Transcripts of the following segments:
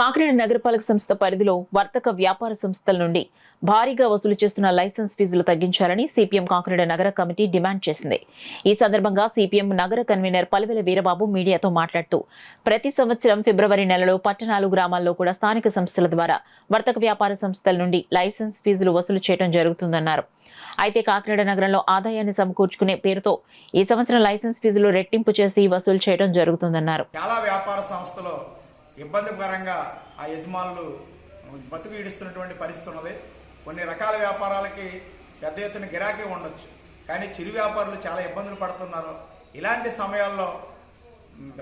కాకినాడ నగరపాలక సంస్థ పరిధిలో వర్తక వ్యాపార సంస్థల నుండి భారీగా వసూలు చేస్తున్న లైసెన్స్ ఫీజులు తగ్గించాలని సిపిఎం కాకినాడ నగర కమిటీ డిమాండ్ చేసింది. ఈ సందర్భంగా సిపిఎం నగర కన్వీనర్ పల్వెల వీరబాబు మీడియాతో మాట్లాడుతూ ప్రతి సంవత్సరం ఫిబ్రవరి నెలలో పట్టణాలు గ్రామాల్లో కూడా స్థానిక సంస్థల ద్వారా వర్తక వ్యాపార సంస్థల నుండి లైసెన్స్ ఫీజులు వసూలు చేయడం జరుగుతుందన్నారు. అయితే కాకినాడ నగరంలో ఆదాయాన్ని సమకూర్చుకునే పేరుతో ఈ సంవత్సరం లైసెన్స్ ఫీజులు రెట్టింపు చేసి వసూలు చేయడం జరుగుతుందన్నారు. చాలా వ్యాపార సంస్థలు ఇబ్బందికరంగా ఆ యజమానులు బతుకు ఈడుస్తున్నటువంటి పరిస్థితి ఉన్నది. కొన్ని రకాల వ్యాపారాలకి పెద్ద ఎత్తున గిరాకీ ఉండొచ్చు, కానీ చిరు వ్యాపారులు చాలా ఇబ్బందులు పడుతున్నారు. ఇలాంటి సమయాల్లో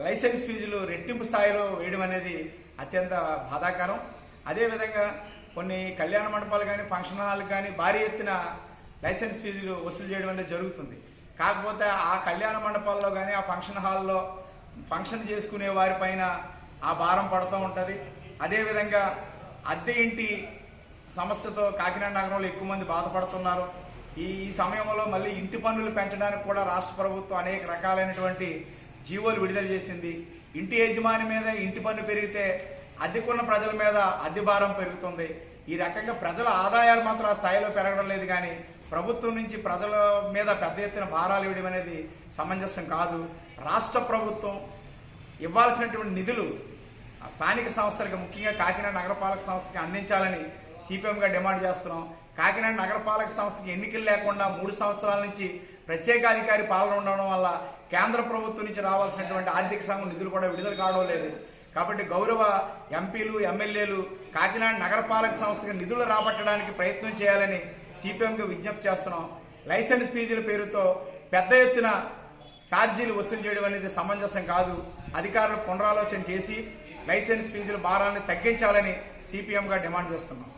లైసెన్స్ ఫీజులు రెట్టింపు స్థాయిలో వేయడం అనేది అత్యంత బాధాకరం. అదేవిధంగా కొన్ని కళ్యాణ మండపాలు కానీ ఫంక్షన్ హాల్ కానీ భారీ ఎత్తున లైసెన్స్ ఫీజులు వసూలు చేయడం అనేది జరుగుతుంది. కాకపోతే ఆ కళ్యాణ మండపాల్లో కానీ ఆ ఫంక్షన్ హాల్లో ఫంక్షన్ చేసుకునే వారిపైన ఆ భారం పడుతూ ఉంటుంది. అదేవిధంగా అద్దె ఇంటి సమస్యతో కాకినాడ నగరంలో ఎక్కువ మంది బాధపడుతున్నారు. ఈ సమయంలో మళ్ళీ ఇంటి పన్నులు పెంచడానికి కూడా రాష్ట్ర ప్రభుత్వం అనేక రకాలైనటువంటి జీవోలు విడుదల చేసింది. ఇంటి యజమాని మీద ఇంటి పన్ను పెరిగితే అద్దెకున్న ప్రజల మీద అద్దె భారం పెరుగుతుంది. ఈ రకంగా ప్రజల ఆదాయాలు మాత్రం ఆ స్థాయిలో పెరగడం లేదు, కానీ ప్రభుత్వం నుంచి ప్రజల మీద పెద్ద ఎత్తున భారాలు ఇవ్వడం అనేది సమంజసం కాదు. రాష్ట్ర ప్రభుత్వం ఇవ్వాల్సినటువంటి నిధులు స్థానిక సంస్థలకు, ముఖ్యంగా కాకినాడ నగరపాలక సంస్థకి అందించాలని సిపిఎంగా డిమాండ్ చేస్తున్నాం. కాకినాడ నగరపాలక సంస్థకి ఎన్నికలు లేకుండా 3 సంవత్సరాల నుంచి ప్రత్యేకాధికారి పాలన ఉండడం వల్ల కేంద్ర ప్రభుత్వం నుంచి రావాల్సినటువంటి ఆర్థిక సంఘం నిధులు కూడా విడుదల కావడం లేదు. కాబట్టి గౌరవ ఎంపీలు, ఎమ్మెల్యేలు కాకినాడ నగరపాలక సంస్థకి నిధులు రాబట్టడానికి ప్రయత్నం చేయాలని సిపిఎంగా విజ్ఞప్తి చేస్తున్నాం. లైసెన్స్ ఫీజుల పేరుతో పెద్ద ఎత్తున ఛార్జీలు వసూలు చేయడం అనేది సమంజసం కాదు. అధికారులు పునరాలోచన చేసి లైసెన్స్ ఫీజుల భారాన్ని తగ్గించాలని సిపిఎంగా డిమాండ్ చేస్తున్నాం.